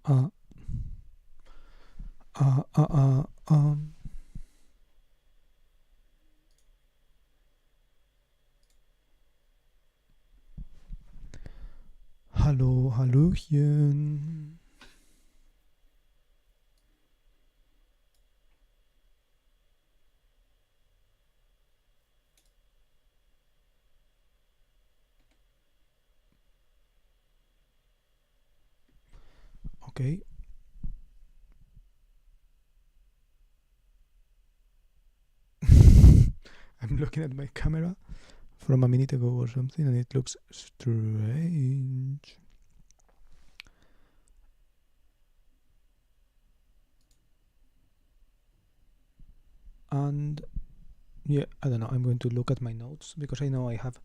uh, uh, uh, uh, um. Hallo, Hallöchen. Okay. I'm looking at my camera from a minute ago or something and it looks strange. And yeah, I don't know. I'm going to look at my notes because I know I have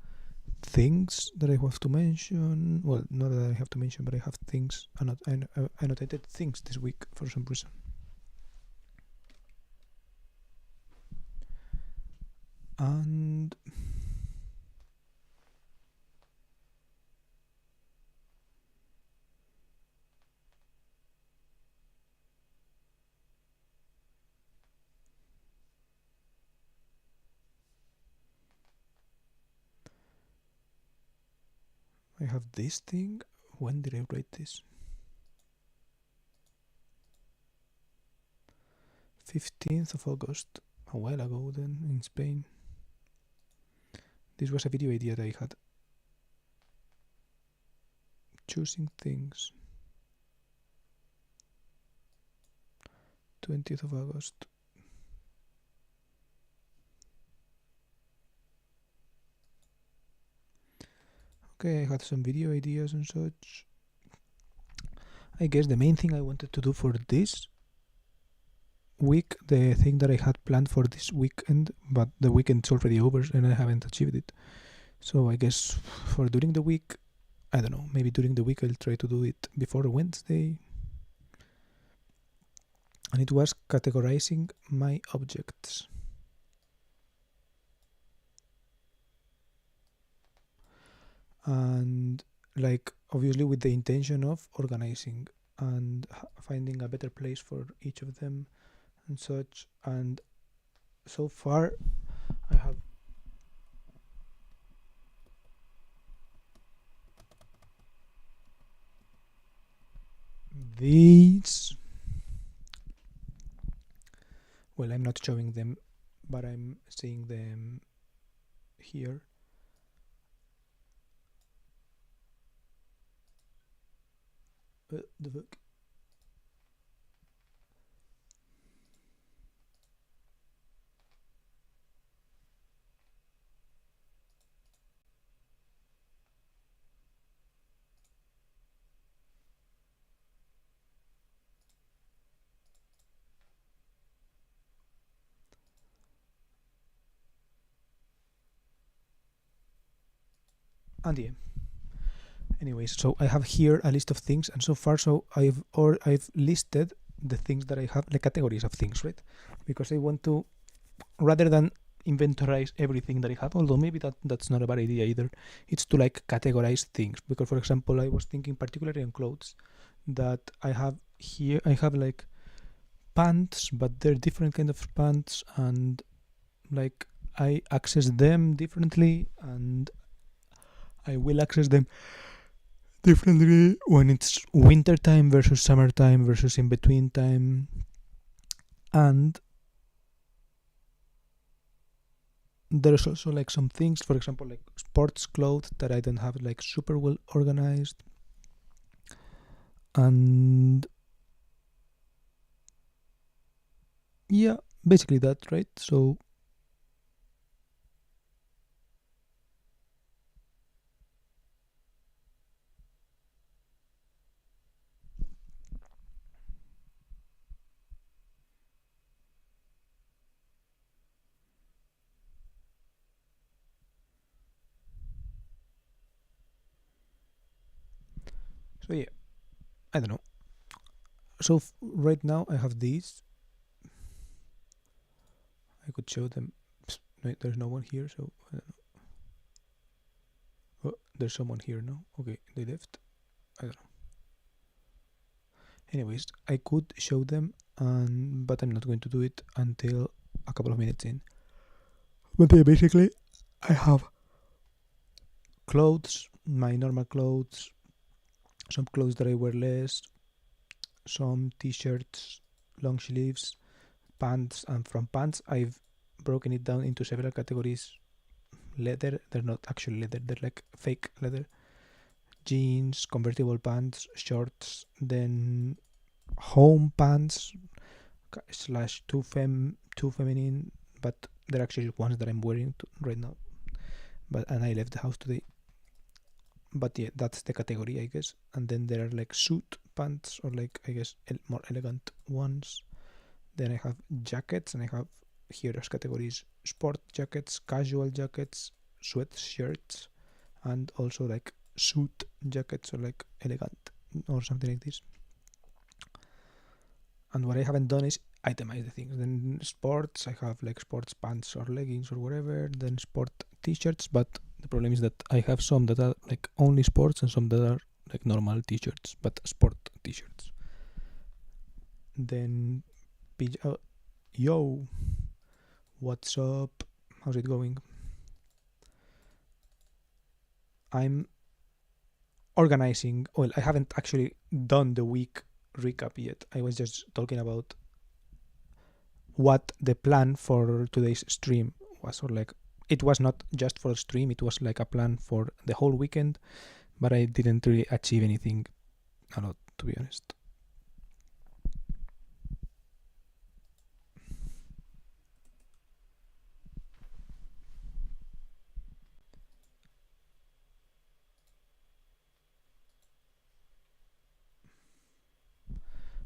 things that I have to mention. Well, not that I have to mention, but I have things. I annotated things this week for some reason. And I have this thing. When did I write this? 15th of August. A while ago then in Spain. This was a video idea that I had. Choosing things. 20th of August. Okay, I had some video ideas and such. I guess the main thing I wanted to do for this week, the thing that I had planned for this weekend, but the weekend's already over and I haven't achieved it. So I guess for during the week, I don't know, maybe during the week I'll try to do it before Wednesday. And it was categorizing my objects. And like obviously with the intention of organizing and finding a better place for each of them and such. And so far I have these. Well, I'm not showing them, but I'm seeing them here. The book. And yeah. Anyways, so I have here a list of things, and so far, so I've listed the things that I have, the categories of things, right? Because I want to, rather than inventorize everything that I have, although maybe that's not a bad idea either. It's to like categorize things. Because for example, I was thinking particularly on clothes that I have here. I have like pants, but they're different kind of pants, and like I access them differently, and I will access them differently when it's winter time versus summertime versus in between time. And there's also like some things, for example, like sports clothes that I don't have like super well organized. And yeah, basically that, right? So yeah, I don't know. So right now I have these. I could show them. No, there's no one here, so I don't know. Oh, there's someone here now. Okay, they left. I don't know. Anyways, I could show them, but I'm not going to do it until a couple of minutes in. But yeah, basically, I have clothes, my normal clothes, some clothes that I wear less, some t-shirts, long sleeves, pants, and from pants I've broken it down into several categories. Leather, they're not actually leather, they're like fake leather. Jeans, convertible pants, shorts, then home pants slash too feminine, but they're actually ones that I'm wearing right now. And I left the house today. But yeah, that's the category, I guess. And then there are like suit pants, or like, I guess, more elegant ones. Then I have jackets, and I have here as categories sport jackets, casual jackets, sweatshirts, and also like suit jackets, or like elegant or something like this. And what I haven't done is itemize the things. Then sports, I have like sports pants or leggings or whatever. Then sport t-shirts, but the problem is that I have some that are like only sports and some that are like normal t-shirts, but sport t-shirts. Then yo, what's up? How's it going? I'm organizing. Well, I haven't actually done the week recap yet. I was just talking about what the plan for today's stream was, or like it was not just for a stream, it was like a plan for the whole weekend, but I didn't really achieve anything a lot, to be honest.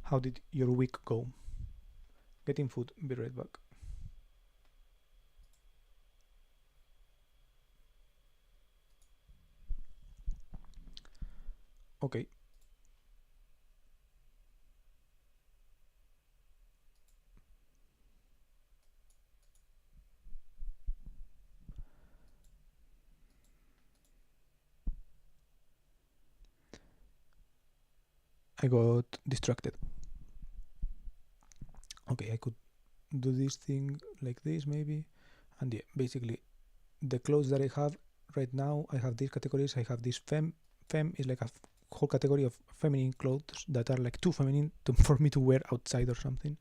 How did your week go? Getting food, be right back. Okay. I got distracted. Okay, I could do this thing like this maybe. And yeah, basically the clothes that I have right now, I have these categories. I have this fem is like a whole category of feminine clothes that are like too feminine for me to wear outside or something.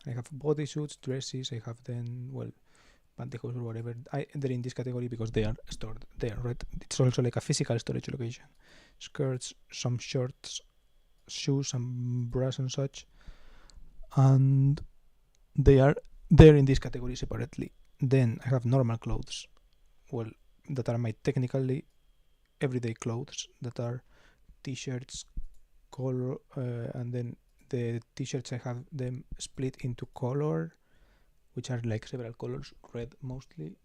I have bodysuits, dresses. I have then, well, pantyhose or whatever. They're in this category because they are stored there, right? It's also like a physical storage location. Skirts, some shorts, shoes, some bras and such, and they are there in this category separately. Then I have normal clothes, well, that are my technically everyday clothes, that are t-shirts, color, and then the t-shirts I have them split into color, which are like several colors: red mostly,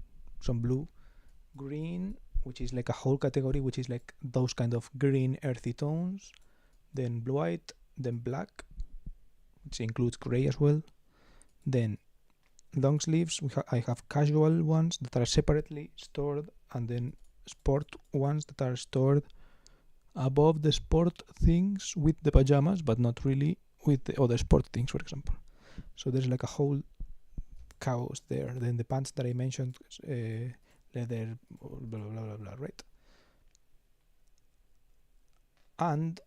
some blue, green, which is like a whole category, which is like those kind of green earthy tones, then white, then black, which includes gray as well. Then long sleeves, I have casual ones that are separately stored, and then sport ones that are stored above the sport things with the pajamas, but not really with the other sport things, for example. So there's like a whole chaos there. Then the pants that I mentioned, leather, blah blah blah blah, right? And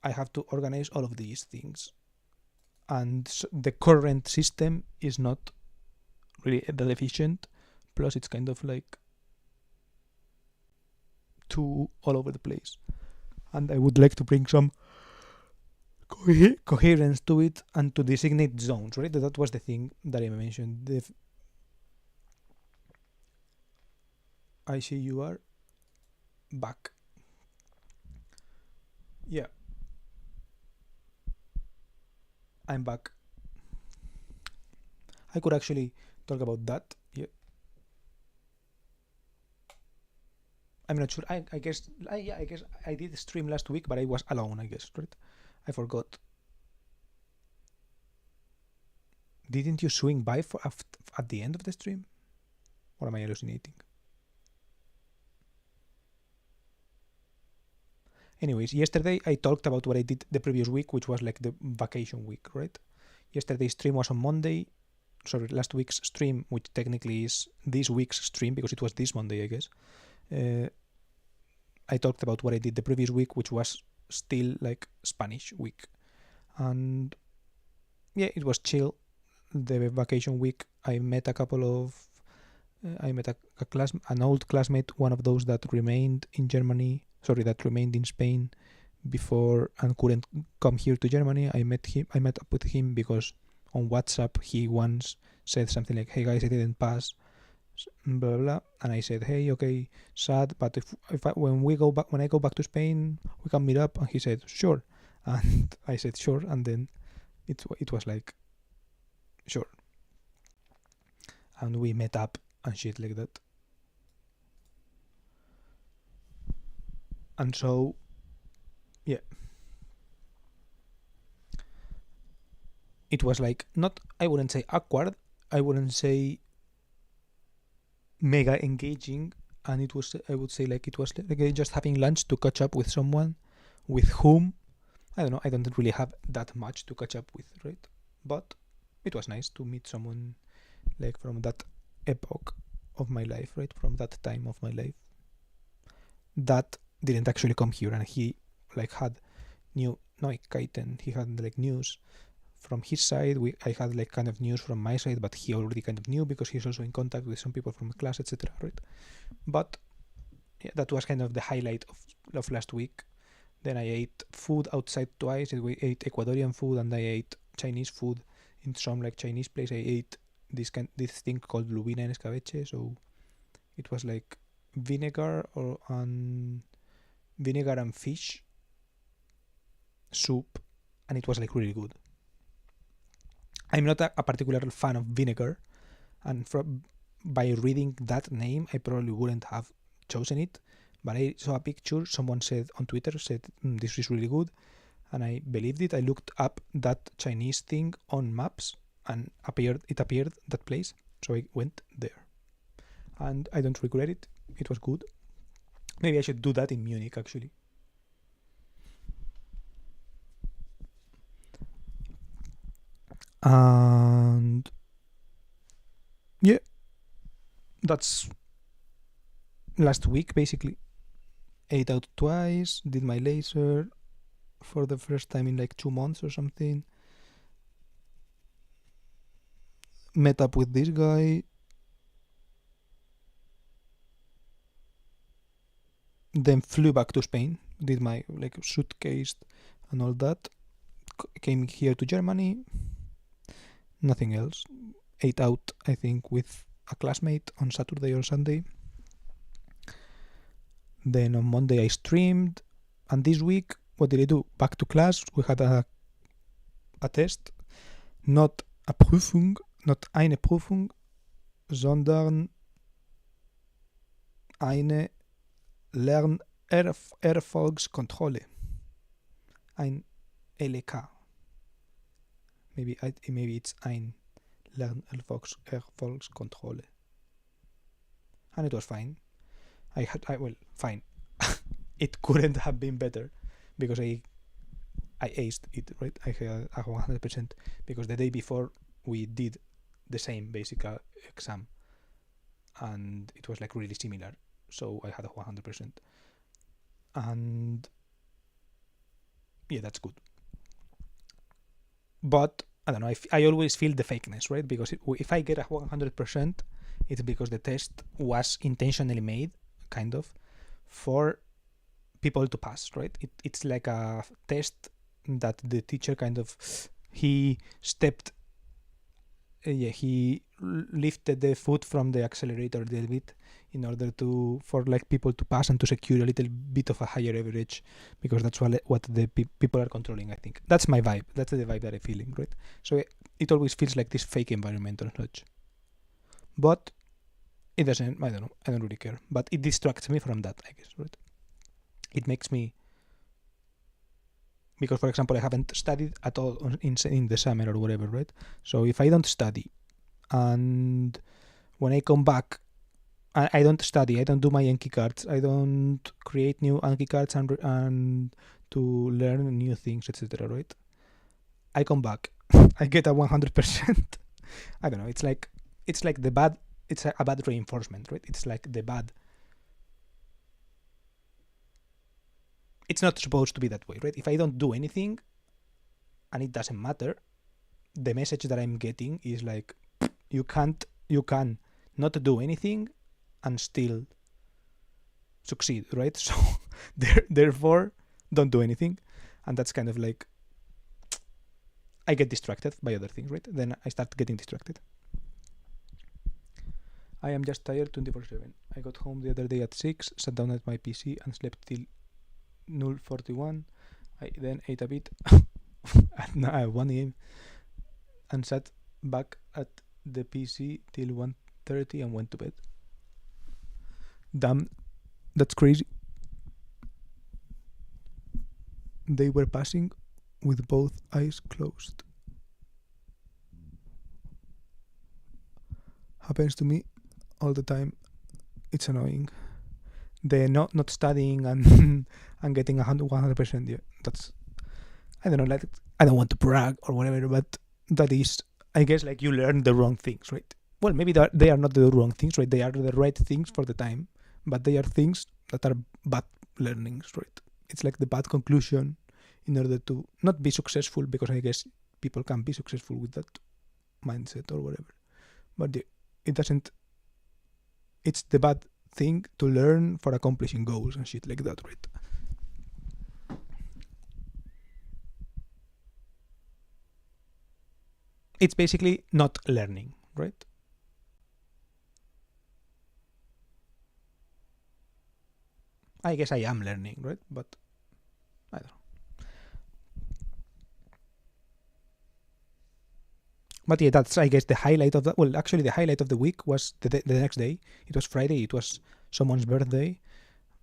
I have to organize all of these things. And the current system is not really that efficient. Plus, it's kind of like too all over the place. And I would like to bring some coherence to it and to designate zones, right? That was the thing that I mentioned. I see you are back. Yeah, I'm back. I could actually talk about that. Yeah. I'm not sure. I guess. I guess I did stream last week, but I was alone. I guess, right? I forgot. Didn't you swing by at the end of the stream, or am I hallucinating? Anyways, yesterday I talked about what I did the previous week, which was like the vacation week, right? Yesterday's stream was on Monday. Sorry, last week's stream, which technically is this week's stream because it was this Monday, I guess. I talked about what I did the previous week, which was still like Spanish week. And yeah, it was chill. The vacation week, I met a couple of an old classmate, one of those that remained in Germany, that remained in Spain before and couldn't come here to Germany. I met up with him because on WhatsApp he once said something like, "Hey guys, I didn't pass," blah blah blah, and I said, "Hey, okay, sad, but when I go back to Spain, we can meet up." And he said, "Sure," and I said, "Sure," and then it was like, "Sure," and we met up and shit like that. And so, yeah, it was like I wouldn't say awkward, I wouldn't say mega engaging, and I would say like it was like just having lunch to catch up with someone with whom, I don't know, I don't really have that much to catch up with, right? But it was nice to meet someone like from that epoch of my life, right? From that time of my life that didn't actually come here, and he like had he had like news from his side. I had like kind of news from my side, but he already kind of knew because he's also in contact with some people from class, etc., right? But yeah, that was kind of the highlight of last week. Then I ate food outside twice. We ate Ecuadorian food and I ate Chinese food in some like Chinese place. I ate this thing called lubina en escabeche. So it was like vinegar and fish soup, and it was like really good. I'm not a particular fan of vinegar, and by reading that name, I probably wouldn't have chosen it. But I saw a picture, someone said on Twitter, this is really good, and I believed it. I looked up that Chinese thing on maps, and it appeared that place, so I went there. And I don't regret it. It was good. Maybe I should do that in Munich, actually. And yeah, that's last week basically. Ate out twice, did my laser for the first time in like 2 months or something. Met up with this guy. Then flew back to Spain, did my like suitcase and all that. Came here to Germany. Nothing else. Ate out, I think, with a classmate on Saturday or Sunday. Then on Monday I streamed, and this week, what did I do? Back to class. We had a test, not a Prüfung, not eine Prüfung, sondern eine Lernerfolgskontrolle, ein LK. Maybe it's ein Lernerfolgskontrolle, and it was fine. Fine. It couldn't have been better because I aced it, right? I had a 100% because the day before we did the same basic exam and it was like really similar, so I had a 100%, and yeah, that's good. But I don't know, I always feel the fakeness, right? Because if I get a 100%, it's because the test was intentionally made, kind of, for people to pass, right? It's like a test that the teacher he lifted the foot from the accelerator a little bit in order for like people to pass and to secure a little bit of a higher average, because that's what the people are controlling. I think that's my vibe. That's the vibe that I'm feeling, right? So it always feels like this fake environment or such, but it doesn't. I don't know. I don't really care. But it distracts me from that, I guess, right? It makes me, because for example I haven't studied at all in the summer or whatever, right? So if I don't study and when I come back I don't study. I don't do my Anki cards. I don't create new Anki cards and to learn new things, etc. Right? I come back. I get a 100%. I don't know. It's like the bad. It's a bad reinforcement, right? It's like the bad. It's not supposed to be that way, right? If I don't do anything, and it doesn't matter, the message that I'm getting is like, you can not do anything and still succeed, right? So therefore, don't do anything, and that's kind of like, I get distracted by other things, right? Then I start getting distracted. I am just tired 24/7. I got home the other day at 6, sat down at my PC and slept till 0:41. I then ate a bit at 1 a.m. and sat back at the PC till 1:30 and went to bed. Damn, that's crazy. They were passing with both eyes closed. Happens to me all the time. It's annoying. They're not studying and and getting 100%. Yeah, that's, I don't know. Like, I don't want to brag or whatever, but that is, I guess, like, you learn the wrong things, right? Well, maybe they are not the wrong things, right? They are the right things for the time, but they are things that are bad learnings, right? It's like the bad conclusion in order to not be successful, because I guess people can be successful with that mindset or whatever. But it doesn't, it's the bad thing to learn for accomplishing goals and shit like that, right? It's basically not learning, right? I guess I am learning, right? But I don't know. But yeah, that's, I guess, the highlight of that. Well, actually, the highlight of the week was the next day. It was Friday. It was someone's birthday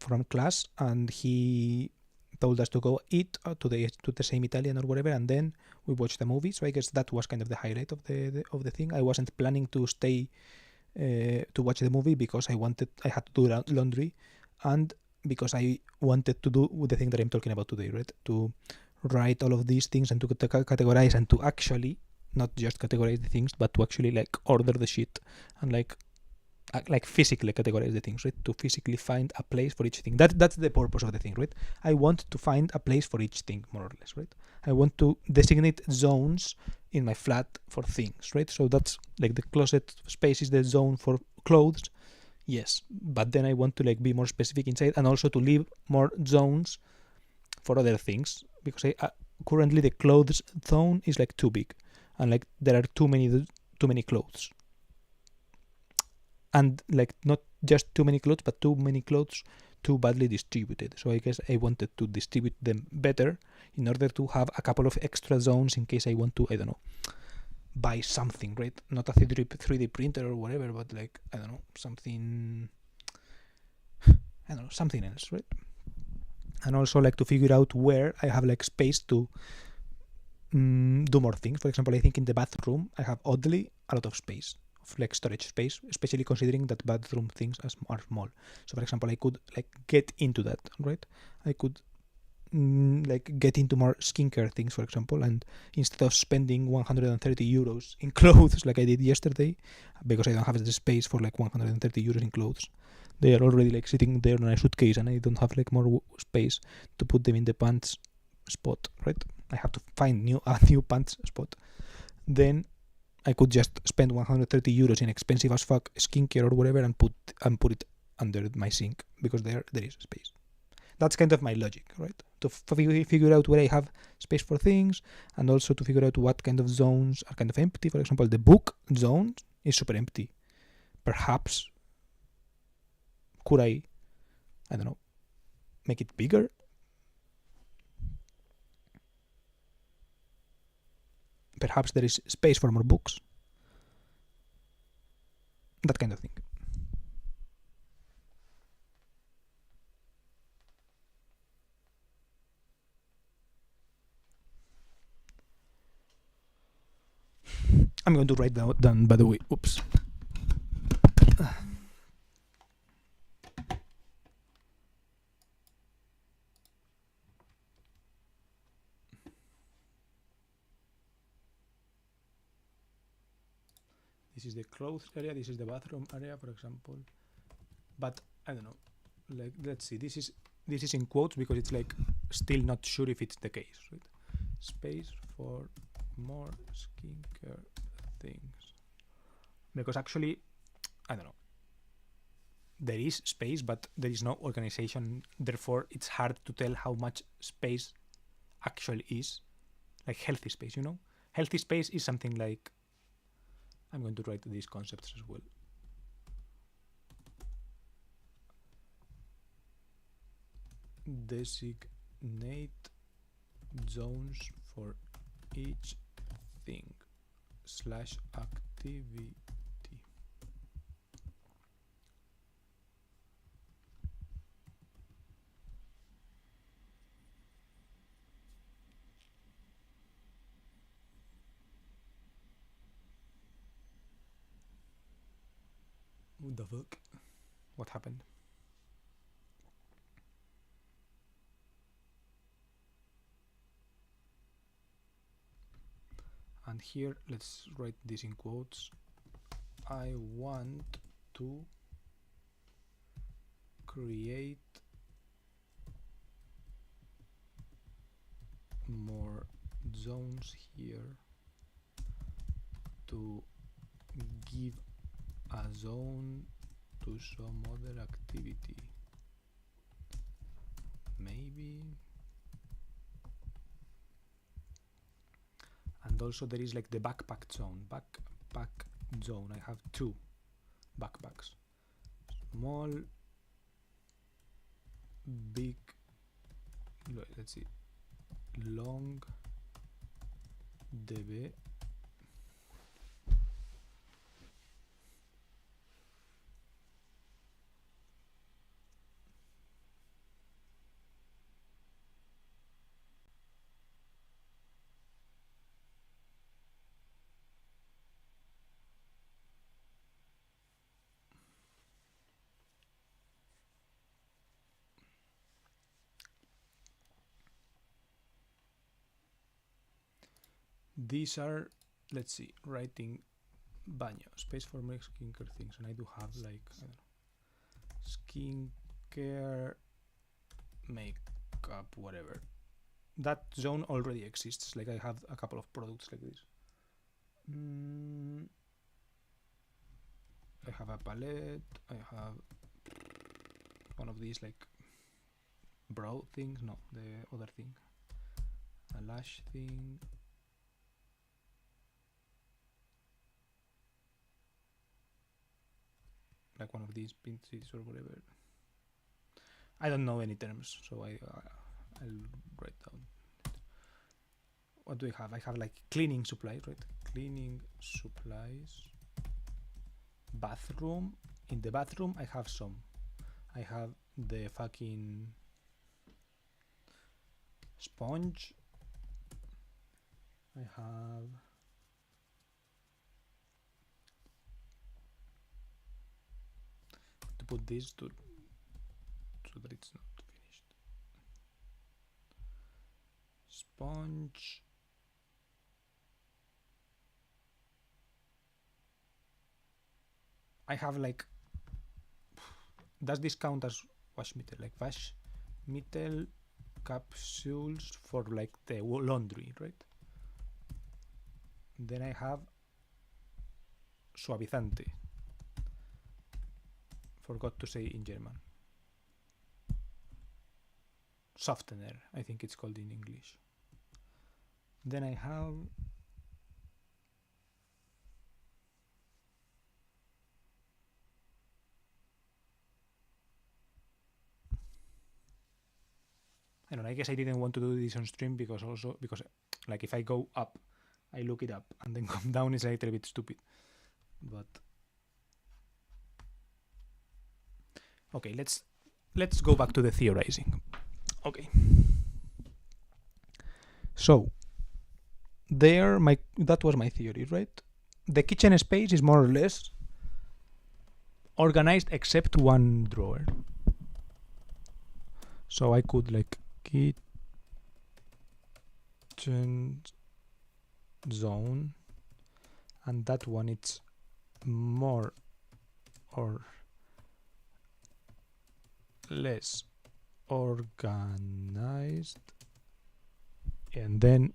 from class, and he told us to go eat to the same Italian or whatever, and then we watched the movie. So I guess that was kind of the highlight of the thing. I wasn't planning to stay to watch the movie because I had to do laundry, and because I wanted to do the thing that I'm talking about today, right? To write all of these things and to categorize and to actually not just categorize the things, but to actually like order the shit and like physically categorize the things, right? To physically find a place for each thing. That's the purpose of the thing, right? I want to find a place for each thing, more or less, right? I want to designate zones in my flat for things, right? So that's like the closet space is the zone for clothes, yes, but then I want to like be more specific inside, and also to leave more zones for other things, because currently the clothes zone is like too big, and like there are too many clothes, and like not just too many clothes, but too many clothes too badly distributed. So I guess I wanted to distribute them better in order to have a couple of extra zones in case I want to, I don't know, buy something, right? Not a 3D printer or whatever, but like, I don't know, something else, right? And also like to figure out where I have like space to do more things. For example, I think in the bathroom I have oddly a lot of space, of like storage space, especially considering that bathroom things are small. So for example, I could like get into that, right? I could like get into more skincare things, for example, and instead of spending 130 euros in clothes like I did yesterday, because I don't have the space for like 130 euros in clothes, they are already like sitting there in a suitcase, and I don't have like more space to put them in the pants spot, right? I have to find a new pants spot. Then I could just spend 130 euros in expensive as fuck skincare or whatever and put it under my sink, because there is space. That's kind of my logic, right? To figure out where I have space for things, and also to figure out what kind of zones are kind of empty. For example, the book zone is super empty. Perhaps could I don't know, make it bigger? Perhaps there is space for more books. That kind of thing. I'm going to write that down, by the way. Oops. is the clothes area, this is the bathroom area, for example. But I don't know. Like, let's see. This is in quotes because it's like still not sure if it's the case, right? Space for more skincare things. Because actually, I don't know. There is space, but there is no organization. Therefore, it's hard to tell how much space actually is. Like healthy space, you know? Healthy space is something like... I'm going to write these concepts as well. Designate zones for each thing / activity. What the fuck? What happened? And here, let's write this in quotes. I want to create more zones here to give a zone to some other activity. Maybe. And also there is like the backpack zone. Backpack zone. I have 2 backpacks. Small, big, let's see, long, DB. These are, let's see, writing baño, space for more skincare things, and I do have like, I don't know, skincare, makeup, whatever. That zone already exists. Like I have a couple of products like this. I have a palette. I have one of these like brow things. No, the other thing. A lash thing. Like one of these pinches or whatever. I don't know any terms, so I'll write down. What do I have? I have like cleaning supplies, right? Cleaning supplies. Bathroom. In the bathroom, I have some. I have the fucking sponge. I have to put this to so that it's not finished. Sponge. I have like, does this count as Waschmittel? Like Waschmittel capsules for like the laundry, right? Then I have suavizante. Forgot to say in German. Softener, I think it's called in English. Then I have I don't know, I guess I didn't want to do this on stream because like if I go up, I look it up and then come down is a little bit stupid. But okay, let's go back to the theorizing. Okay. So that was my theory, right? The kitchen space is more or less organized except one drawer. So I could like kitchen zone, and that one it's more or less organized, and then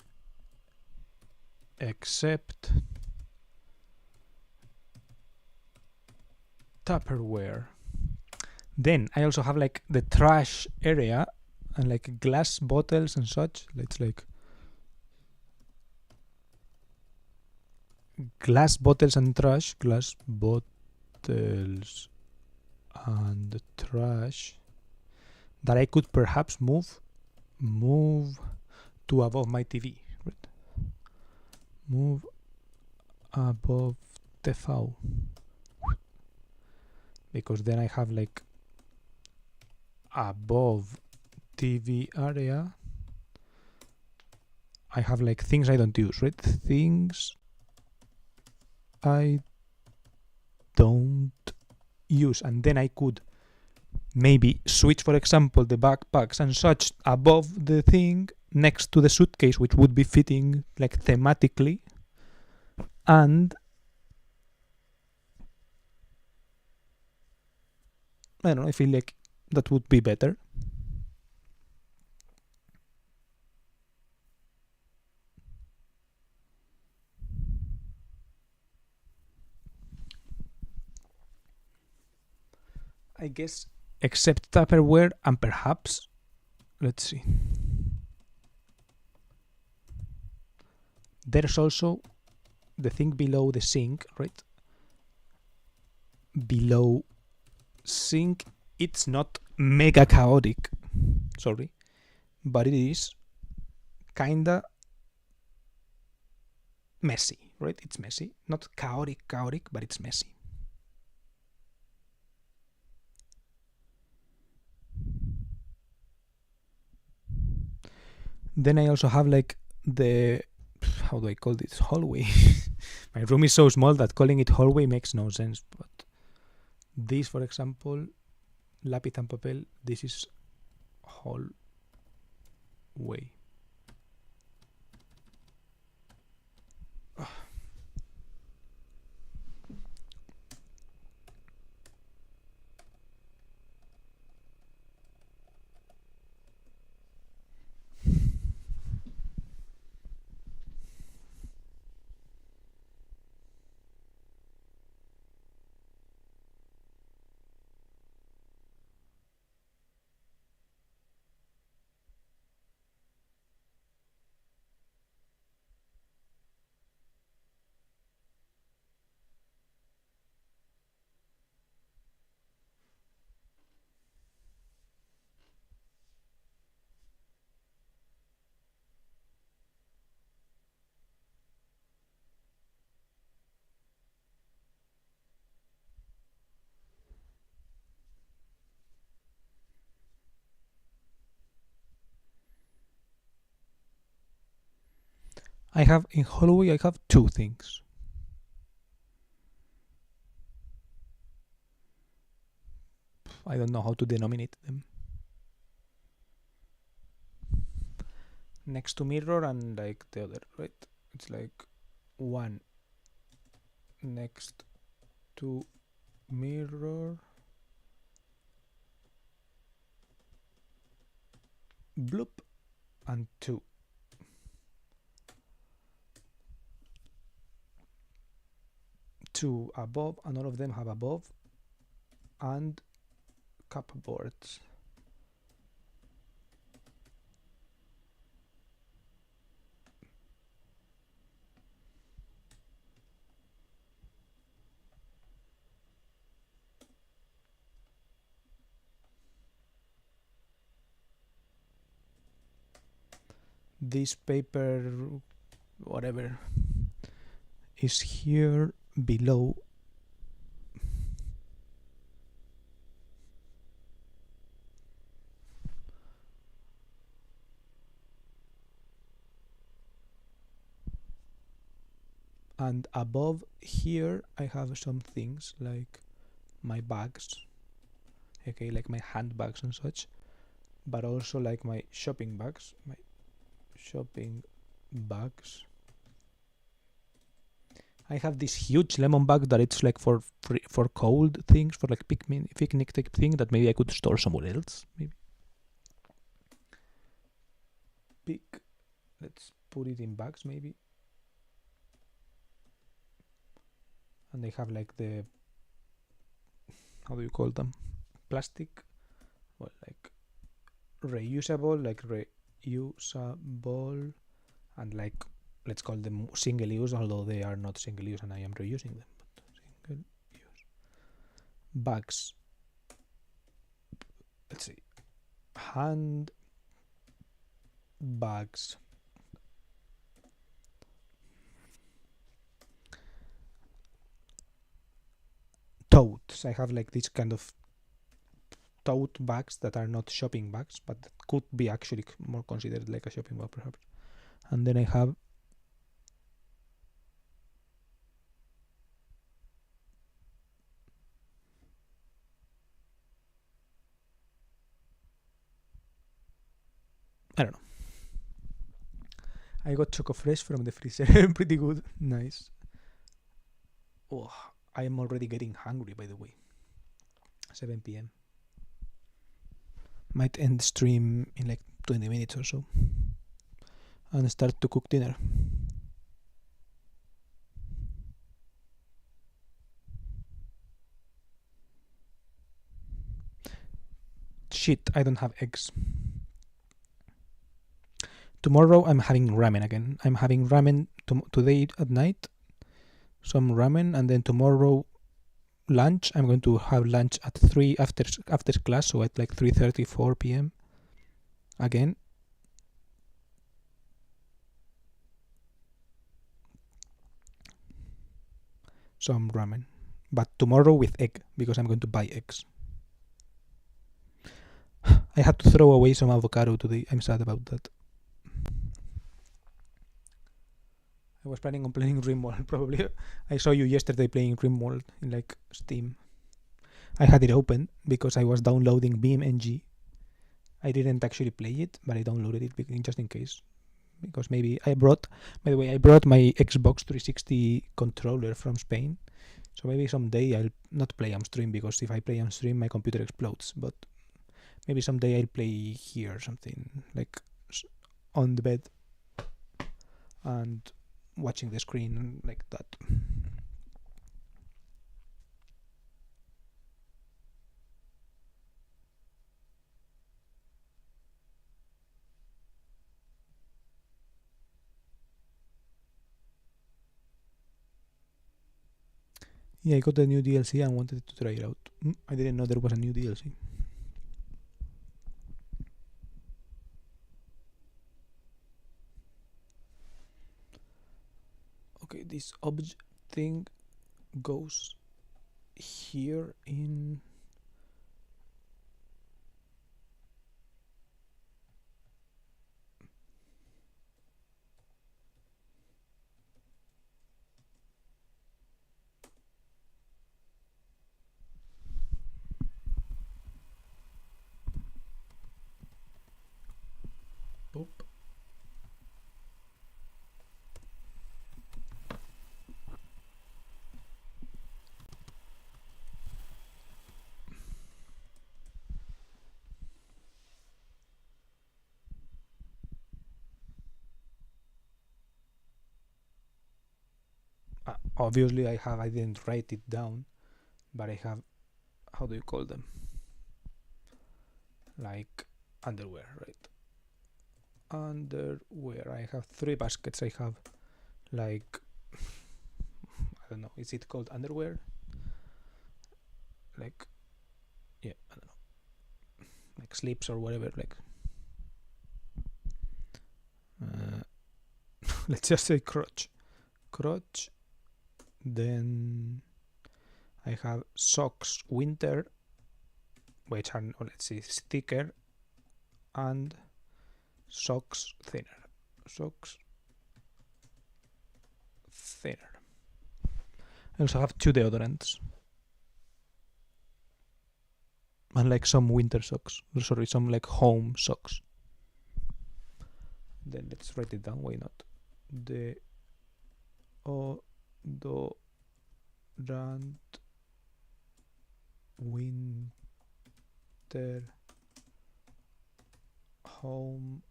except Tupperware. Then I also have like the trash area and like glass bottles and such. It's like glass bottles and trash, glass bottles and trash that I could perhaps move to above my TV, right? Move above TV, because then I have like above TV area I have like things I don't use, right? Things I don't use, and then I could maybe switch, for example, the backpacks and such above the thing next to the suitcase, which would be fitting like thematically, and I don't know, I feel like that would be better. I guess except Tupperware and perhaps, let's see, there's also the thing below the sink, right? Below sink, it's not mega chaotic, sorry, but it is kinda messy, right? It's messy, not chaotic, but it's messy. Then I also have like the, how do I call this, hallway. My room is so small that calling it hallway makes no sense, but this, for example, lápiz and papel, this is hallway. I have in hallway, I have two things. I don't know how to denominate them. Next to mirror and like the other, right? It's like one next to mirror, bloop, and two above, and all of them have above and cupboards. This paper, whatever, is here below. And above here I have some things like my bags, okay, like my handbags and such, but also like my shopping bags, I have this huge lemon bag that it's like for cold things, for like picnic type thing that maybe I could store somewhere else. Maybe. Let's put it in bags maybe. And they have like the, how do you call them? Plastic, well, like reusable, and like, let's call them single use, although they are not single use and I am reusing them. But single use bags. Let's see, hand bags. Totes. I have like this kind of tote bags that are not shopping bags, but that could be actually more considered like a shopping bag perhaps. And then I have I don't know. I got Choco Fresh from the freezer. Pretty good. Nice. Oh, I am already getting hungry, by the way. 7 p.m. Might end the stream in like 20 minutes or so. And start to cook dinner. Shit, I don't have eggs. Tomorrow I'm having ramen again. I'm having ramen today at night. Some ramen, and then tomorrow lunch. I'm going to have lunch at 3 after class, so at like 3:30, 4 p.m. again. Some ramen, but tomorrow with egg because I'm going to buy eggs. I had to throw away some avocado today. I'm sad about that. I was planning on playing RimWorld, probably. I saw you yesterday playing RimWorld in like Steam. I had it open because I was downloading BeamNG. I didn't actually play it, but I downloaded it just in case. Because maybe I brought my Xbox 360 controller from Spain. So maybe someday I'll not play on stream, because if I play on stream my computer explodes. But maybe someday I'll play here, something like on the bed and watching the screen like that. Yeah, I got the new DLC and wanted to try it out. I didn't know there was a new DLC. Okay, this object thing goes here in boop. Obviously I didn't write it down, but I have, how do you call them, like underwear, right? Underwear. I have 3 baskets. I have like, I don't know, is it called underwear? Like, yeah, I don't know, like slips or whatever, like let's just say crotch. Then I have socks winter, which are, let's see, thicker, and socks thinner. I also have 2 deodorants and like some winter socks. Sorry, some like home socks. Then let's write it down. Why not? deodorant, winter, home,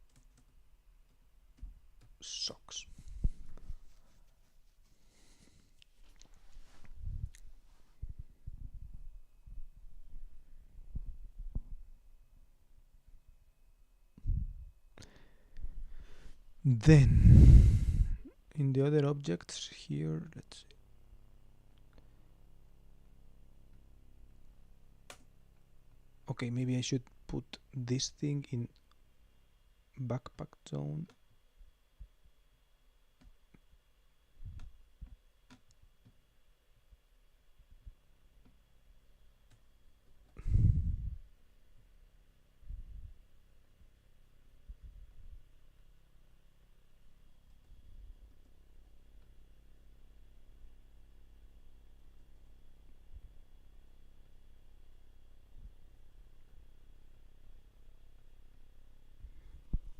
socks. Then in the other objects here, let's see. Okay, maybe I should put this thing in backpack zone.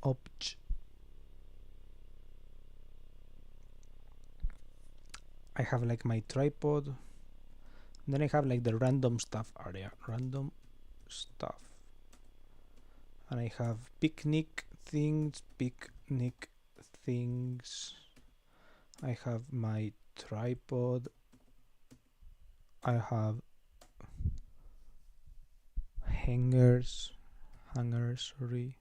Obj. I have like my tripod. Then I have like the random stuff area, random stuff. And I have picnic things. I have my tripod. I have hangers, sorry.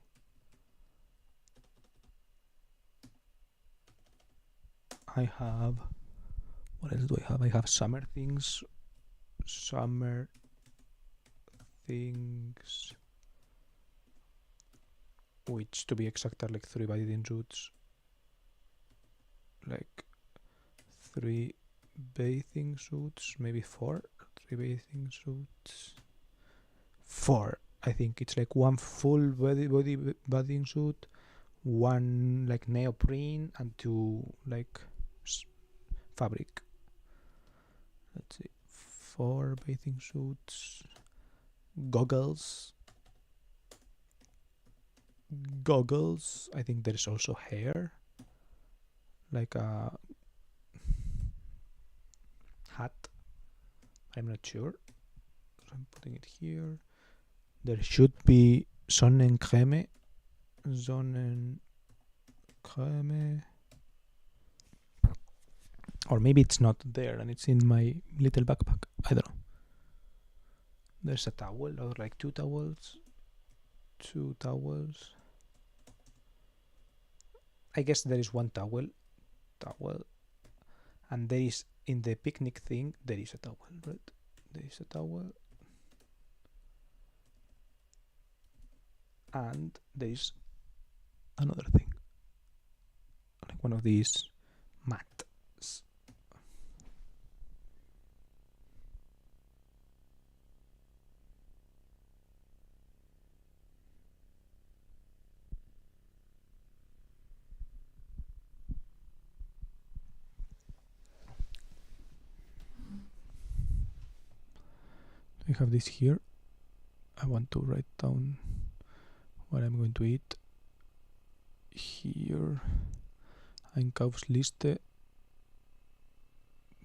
I have, what else do I have? I have summer things, which to be exact are like 3 bathing suits, like 3 bathing suits, maybe 4, 3 bathing suits, 4. I think it's like 1 full body bathing suit, 1 like neoprene, and 2 like fabric. Let's see, 4 bathing suits, goggles. I think there is also hair, like a hat. I'm not sure, so I'm putting it here. There should be Sonnencreme. Or maybe it's not there and it's in my little backpack. I don't know. There's a towel, or like 2 towels. I guess there is 1 towel. And there is, in the picnic thing, there is a towel, right? There is a towel. And there is another thing, like one of these mats. I have this here. I want to write down what I'm going to eat. Here, Einkaufsliste.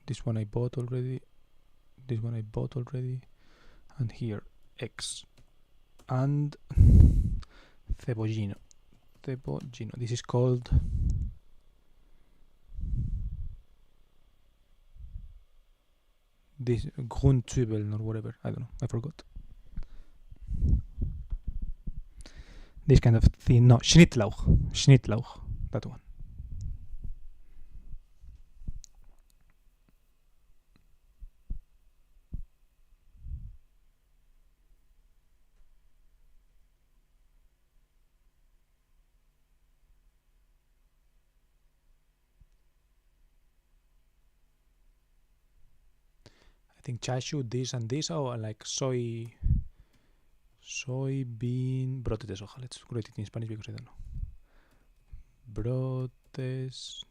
This one I bought already. And here, X. And cebollino. This is called this Grundzwiebeln or whatever. I don't know. I forgot. This kind of thing. No, Schnittlauch. That one. I think chashu, this and this, or like soybean, brotes de soja. Let's write it in Spanish because I don't know. Brotes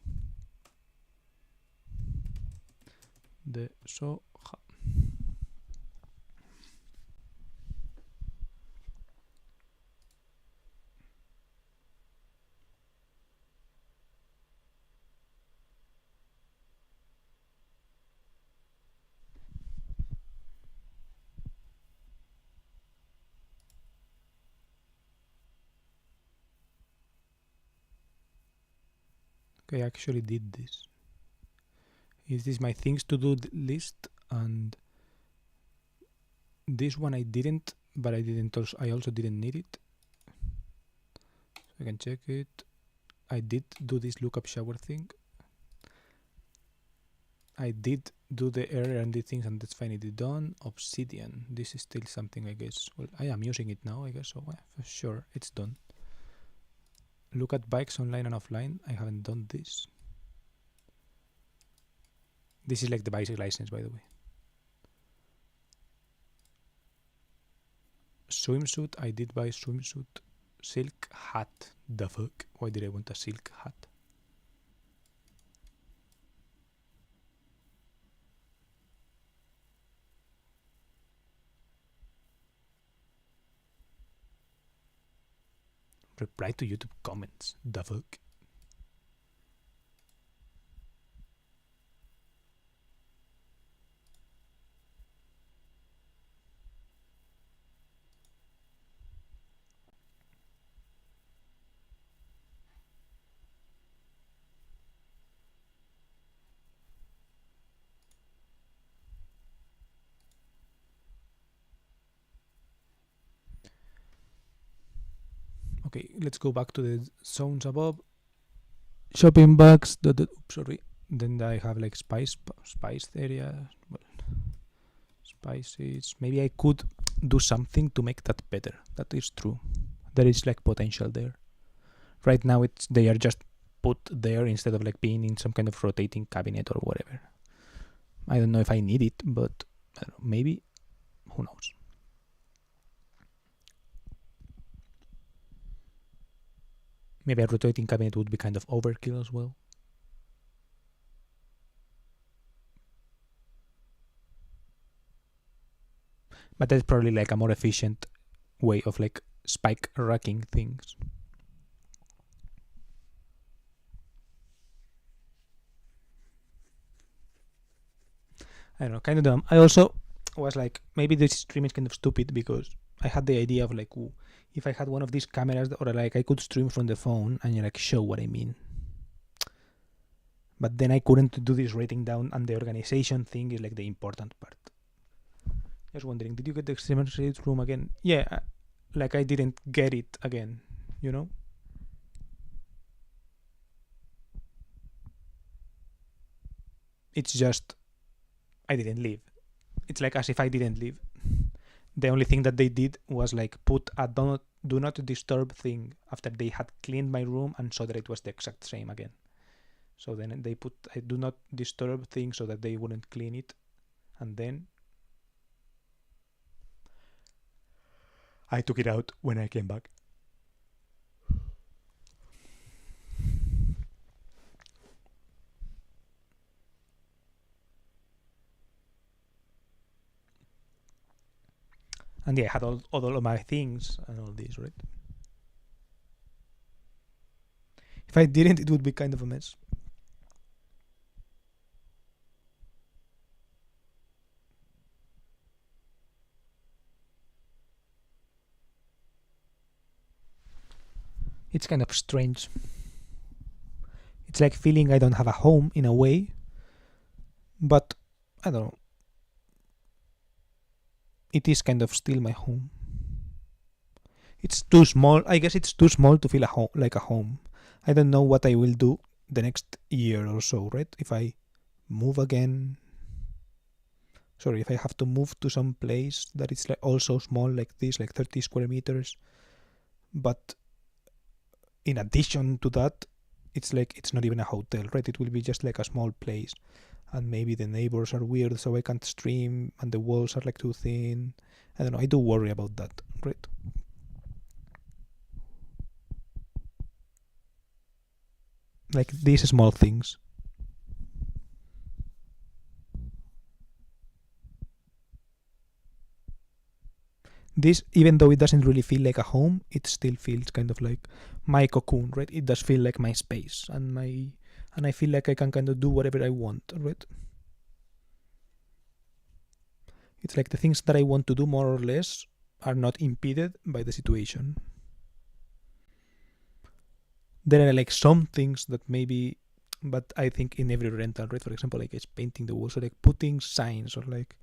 de soja. Okay, I actually did this. Is this my things to do list? And this one I didn't, but I also didn't need it. So I can check it. I did do this lookup shower thing. I did do the error and the things, and that's finally done. Obsidian. This is still something, I guess. Well, I am using it now, I guess. So for sure, it's done. Look at bikes online and offline. I haven't done this. This is like the basic license, by the way. Swimsuit. I did buy swimsuit. Silk hat. The fuck? Why did I want a silk hat? Reply to YouTube comments. The fuck? Okay, let's go back to the zones above. Shopping bags. Oops, sorry. Then I have like spice area. Well, spices. Maybe I could do something to make that better. That is true. There is like potential there. Right now they are just put there instead of like being in some kind of rotating cabinet or whatever. I don't know if I need it, but I don't know, maybe. Who knows? Maybe a rotating cabinet would be kind of overkill as well. But that's probably like a more efficient way of like spike racking things. I don't know, kind of dumb. I also was like, maybe this stream is kind of stupid because I had the idea of like, ooh, if I had one of these cameras, or like I could stream from the phone and you like show what I mean. But then I couldn't do this writing down, and the organization thing is like the important part. Just wondering, did you get the streamer room again? Yeah, like I didn't get it again, you know? It's just, I didn't leave. It's like as if I didn't leave. The only thing that they did was like put a do not disturb thing after they had cleaned my room and saw that it was the exact same again. So then they put a do not disturb thing so that they wouldn't clean it, and then I took it out when I came back. And yeah, I had all of my things and all this, right? If I didn't, it would be kind of a mess. It's kind of strange. It's like feeling I don't have a home in a way, but I don't know. It is kind of still my home. It's too small. I guess it's too small to feel like a home. I don't know what I will do the next year or so, right? If I move again. Sorry, if I have to move to some place that is like also small like this, like 30 square meters. But in addition to that, it's like it's not even a hotel, right? It will be just like a small place. And maybe the neighbors are weird, so I can't stream, and the walls are like too thin. I don't know, I do worry about that, right? Like these small things. This, even though it doesn't really feel like a home, it still feels kind of like my cocoon, right? It does feel like my space, and I feel like I can kind of do whatever I want, right? It's like the things that I want to do more or less are not impeded by the situation. There are like some things that maybe but I think in every rental, right? For example, like it's painting the walls, or like putting signs, or like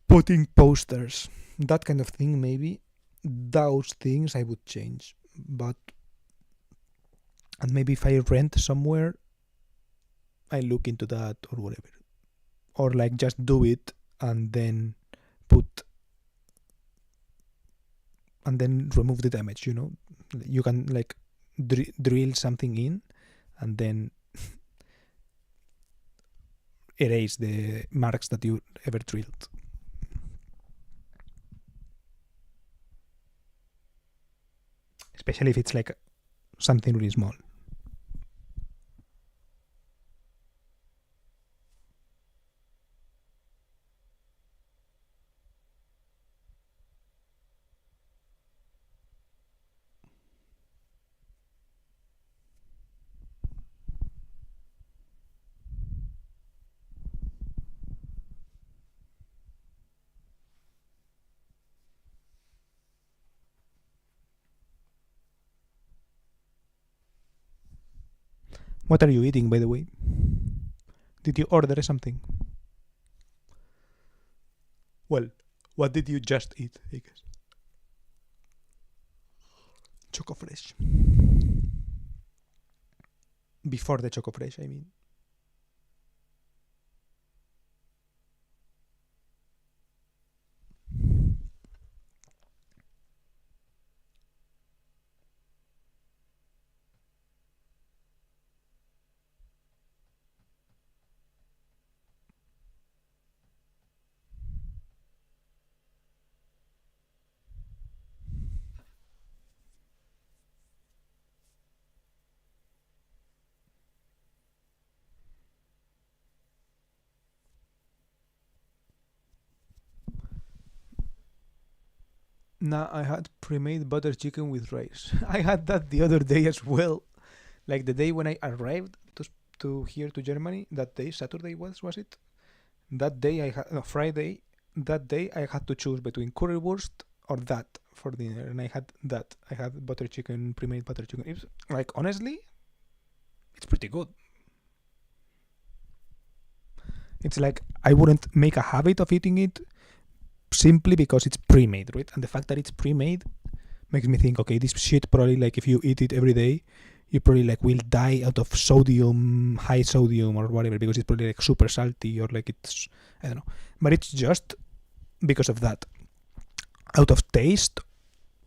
putting posters, that kind of thing. Maybe those things I would change, but and maybe if I rent somewhere, I look into that or whatever, or like just do it and then put and then remove the damage. You can like drill something in and then erase the marks that you ever drilled. Especially if it's like something really small. What are you eating, by the way? Did you order something? Well, what did you just eat, I guess? Choco Fresh. Before the Choco Fresh, I mean. Nah, I had pre-made butter chicken with rice. I had that the other day as well. Like the day when I arrived to here to Germany. That day, Saturday was it? That day I had no Friday. That day I had to choose between currywurst or that for dinner, and I had that. I had butter chicken, pre-made butter chicken. It's like honestly, it's pretty good. It's like I wouldn't make a habit of eating it simply because it's pre-made, right? And the fact that it's pre-made makes me think, okay, this shit probably like if you eat it every day, you probably like will die out of sodium, high sodium or whatever, because it's probably like super salty or like it's I don't know. But it's just because of that. Out of taste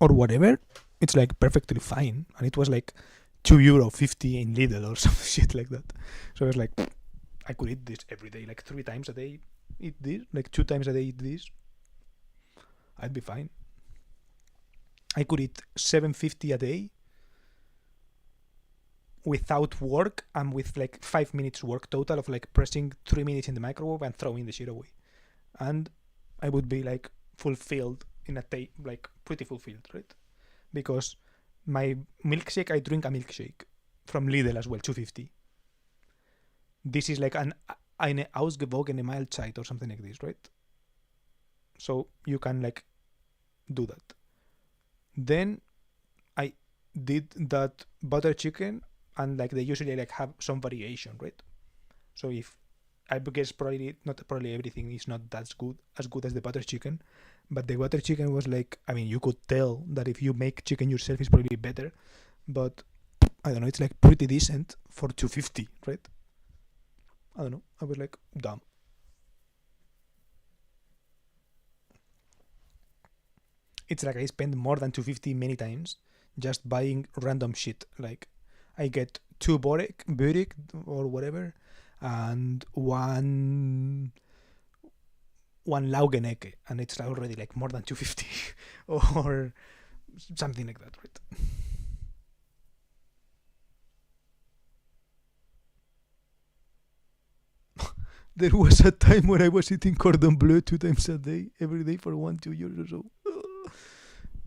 or whatever, it's like perfectly fine. And it was like €2.50 in Lidl or some shit like that. So I was like, I could eat this every day, like 3 times a day. Eat this, like 2 times a day. Eat this. I'd be fine. I could eat 750 a day without work and with like 5 minutes work total of like pressing 3 minutes in the microwave and throwing the shit away, and I would be like fulfilled in a day, like pretty fulfilled, right? Because my milkshake, I drink a milkshake from Lidl as well, 250. This is like eine ausgewogene Mahlzeit or something like this, right? So you can like do that. Then I did that butter chicken, and like they usually like have some variation, right? So if I guess probably not probably everything is not that good as the butter chicken, but the butter chicken was like, I mean, you could tell that if you make chicken yourself it's probably better, but I don't know, it's like pretty decent for 250, right? I don't know. I was like, damn. It's like I spend more than 250 many times just buying random shit. Like I get 2 Burek or whatever, and one Laugenecke, and it's already like more than 250 or something like that, right? There was a time when I was eating cordon bleu 2 times a day, every day for 1-2 years or so.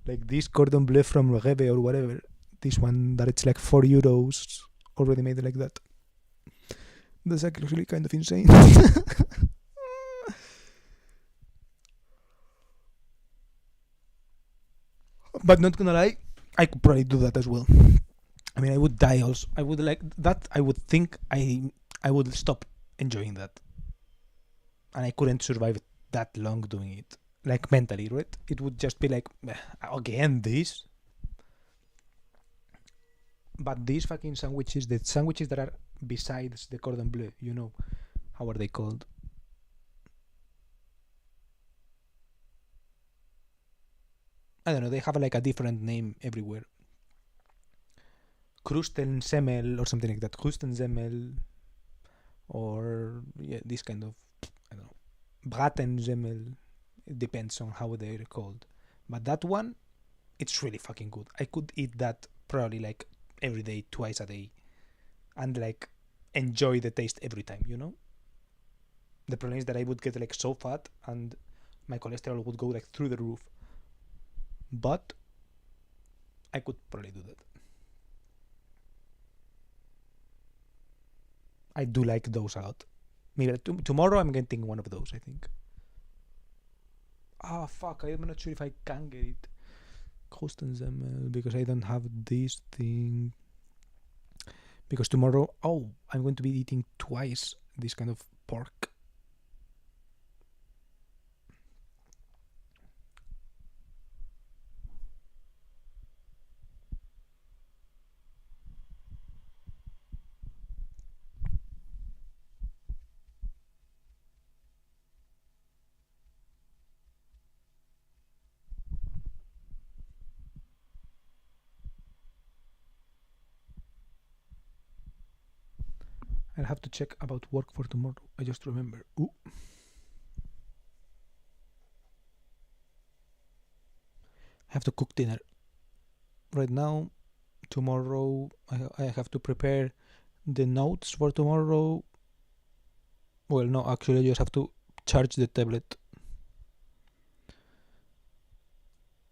Like this cordon bleu from Rebe or whatever. This one that it's like €4 already made like that. That's actually kind of insane. But not gonna lie, I could probably do that as well. I mean, I would die also. I would like that. I would think I would stop enjoying that, and I couldn't survive that long doing it. Like mentally, right? It would just be like, again this. But these fucking sandwiches, the sandwiches that are besides the cordon bleu, you know, how are they called? I don't know. They have like a different name everywhere. Krustensemmel or something like that. Krustensemmel or yeah, this kind of, I don't know, Bratensemmel. It depends on how they're called. But that one, it's really fucking good. I could eat that probably like every day, twice a day, and like enjoy the taste every time. You know. The problem is that I would get like so fat and my cholesterol would go like through the roof. But I could probably do that. I do like those a lot. Maybe tomorrow I'm getting one of those, I think. Ah, fuck, I'm not sure if I can get it. Kostensemmel, because I don't have this thing. Because tomorrow, I'm going to be eating twice this kind of pork. I'll have to check about work for tomorrow. I just remember. Ooh. I have to cook dinner. Right now, tomorrow, I have to prepare the notes for tomorrow. Well, no, actually, I just have to charge the tablet.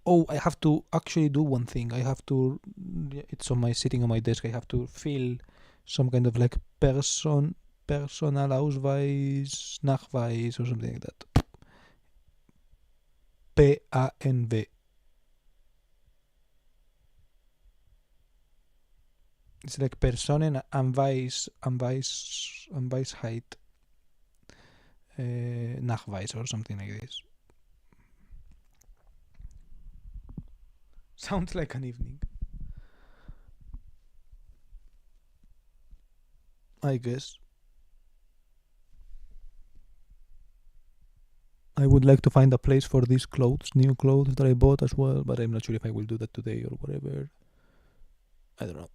Oh, I have to actually do one thing. I have to. It's on my sitting on my desk. I have to fill some kind of like Personalausweis, Nachweis, or something like that. PANV. It's like Anweisheit, Nachweis, or something like this. Sounds like an evening. I guess. I would like to find a place for these clothes, new clothes that I bought as well, but I'm not sure if I will do that today or whatever. I don't know.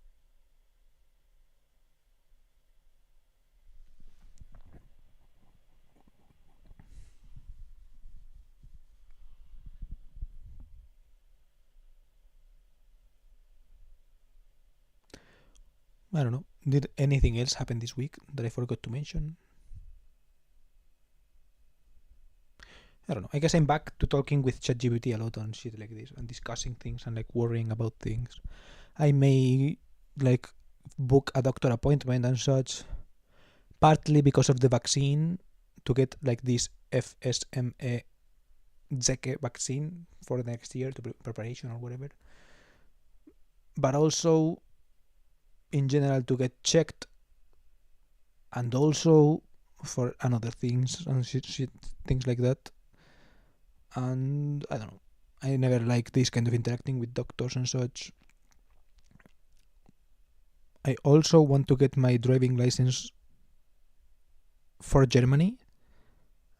I don't know. Did anything else happen this week that I forgot to mention? I don't know. I guess I'm back to talking with ChatGPT a lot on shit like this and discussing things and like worrying about things. I may like book a doctor appointment and such, partly because of the vaccine, to get like this FSME Zeke vaccine for the next year to preparation or whatever, but also in general to get checked, and also for another things and shit things like that. And I don't know. I never like this kind of interacting with doctors and such. I also want to get my driving license for Germany,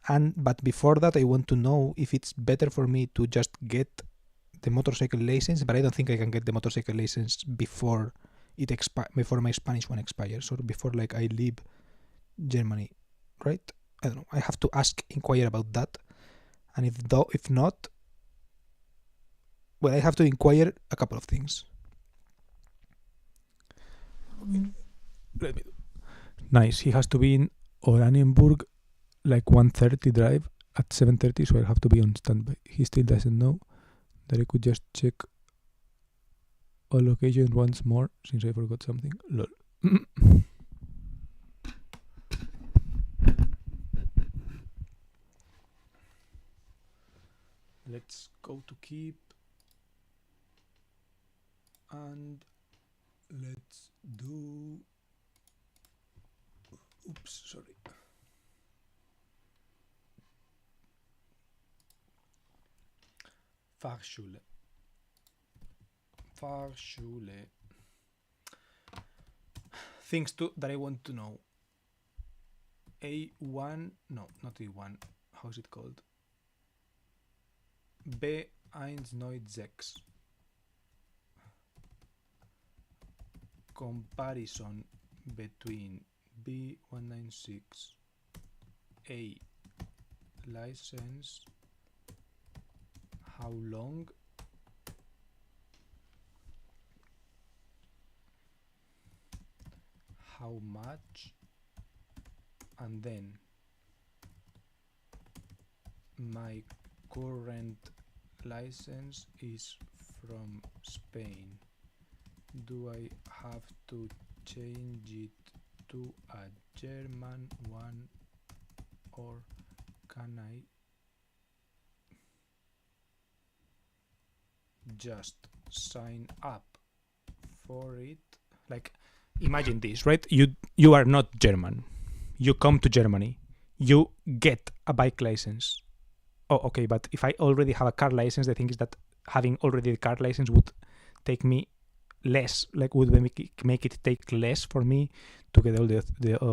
but before that I want to know if it's better for me to just get the motorcycle license, but I don't think I can get the motorcycle license before before my Spanish one expires, or before like I leave Germany, right? I don't know. I have to inquire about that, and if not, well, I have to inquire a couple of things. Let me. Nice. He has to be in Oranienburg like 1:30 drive at 7:30, so I'll have to be on standby. He still doesn't know that I could just check all locations once more since I forgot something. Lol. Let's go to keep and let's do, oops, sorry. Fahrschule. Things that I want to know. A1, no, not A1. How is it called? B196. Comparison between B196 A license. How long? How much? And then my current license is from Spain. Do I have to change it to a German one, or can I just sign up for it? Like, imagine this, right? You are not German. You come to Germany. You get a bike license. Oh, okay, but if I already have a car license, the thing is that having already the car license would take me less, like would make it take less for me to get all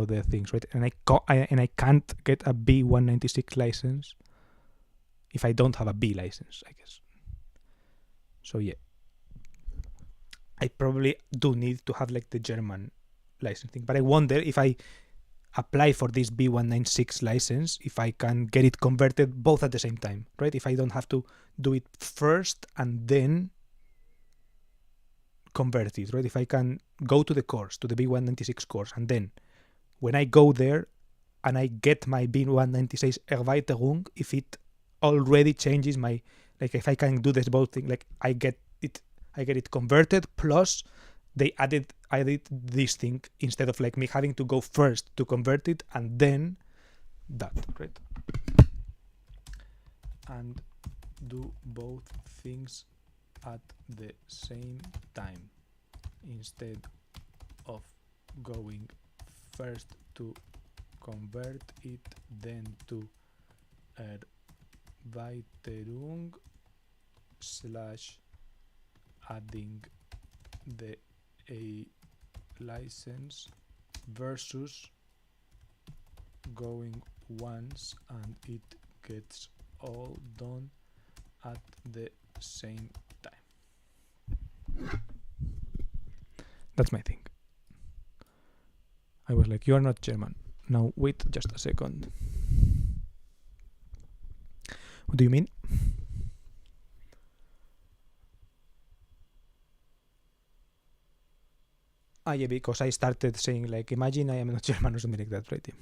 the things, right? And I can't get a B196 license if I don't have a B license, I guess. So yeah, I probably do need to have like the German license thing, but I wonder if I apply for this B196 license, if I can get it converted both at the same time, right? If I don't have to do it first and then convert it, right? If I can go to the course, to the B196 course, and then when I go there and I get my B196 Erweiterung, if it already changes my, like if I can do this both thing, like I get it converted, plus they added this thing instead of like me having to go first to convert it and then that, right? And do both things at the same time instead of going first to convert it, then to Erweiterung / adding the A license versus going once and it gets all done at the same time. That's my thing. I was like, you are not German. Now wait just a second. What do you mean? Yeah, because I started saying like, imagine I am not German or something like that, right? Yeah.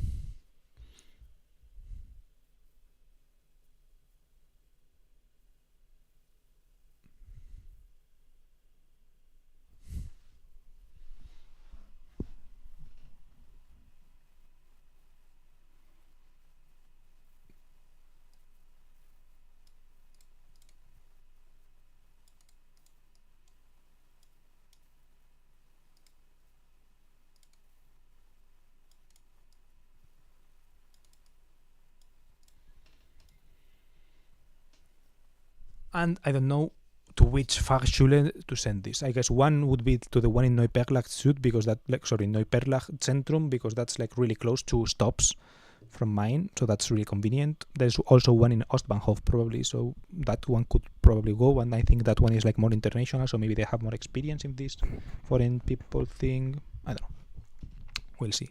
And I don't know to which Fachschule to send this. I guess one would be to the one in Neuperlach Süd, because that, like, sorry, Neuperlach Zentrum, because that's like really close, 2 stops from mine, so that's really convenient. There's also one in Ostbahnhof probably, so that one could probably go, and I think that one is like more international, so maybe they have more experience in this foreign people thing. I don't know. We'll see.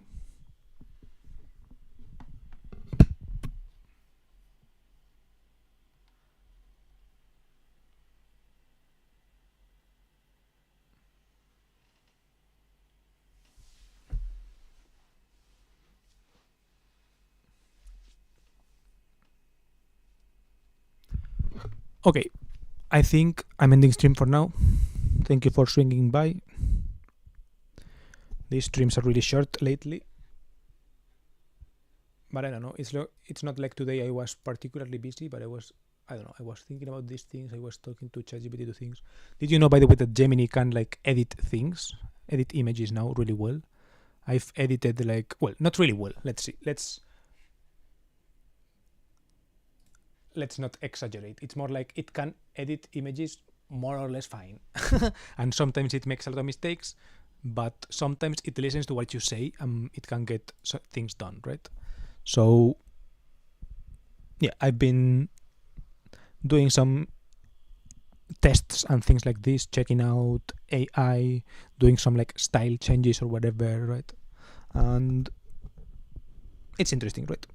Okay, I think I'm ending stream for now. Thank you for swinging by. These streams are really short lately, but I don't know. It's not like today I was particularly busy, but I was thinking about these things. I was talking to ChatGPT to things. Did you know, by the way, that Gemini can like edit things? edit images now really well. I've edited like, well, not really well. Let's see. Let's not exaggerate. It's more like it can edit images more or less fine. And sometimes it makes a lot of mistakes, but sometimes it listens to what you say and it can get things done, right? So yeah, I've been doing some tests and things like this, checking out AI, doing some like style changes or whatever, right? And it's interesting, right?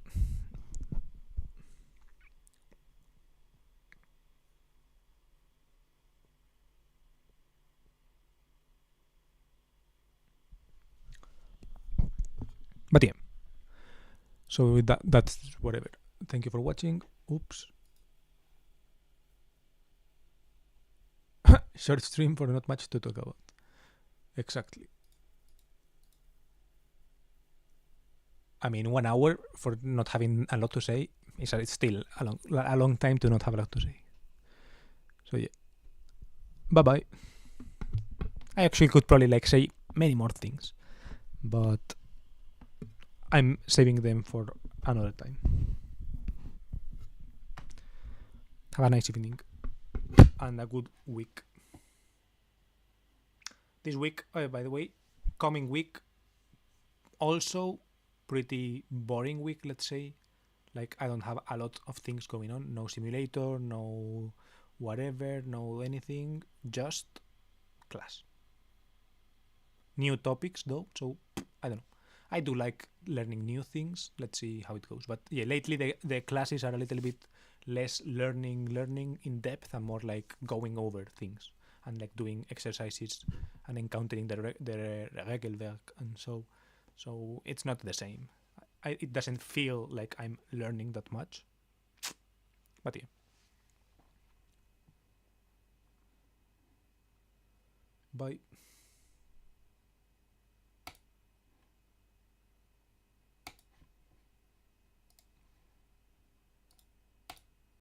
But yeah, so that's whatever. Thank you for watching. Oops. Short stream for not much to talk about. Exactly. I mean, 1 hour for not having a lot to say is still a long time to not have a lot to say. So yeah. Bye bye. I actually could probably like say many more things, but I'm saving them for another time. Have a nice evening and a good week. This week, by the way, coming week, also pretty boring week, let's say. Like, I don't have a lot of things going on. No simulator, no whatever, no anything. Just class. New topics, though, so I don't know. I do like learning new things. Let's see how it goes. But yeah, lately the classes are a little bit less learning in depth and more like going over things and like doing exercises and encountering the Regelwerk, and so it's not the same. It doesn't feel like I'm learning that much. But yeah. Bye.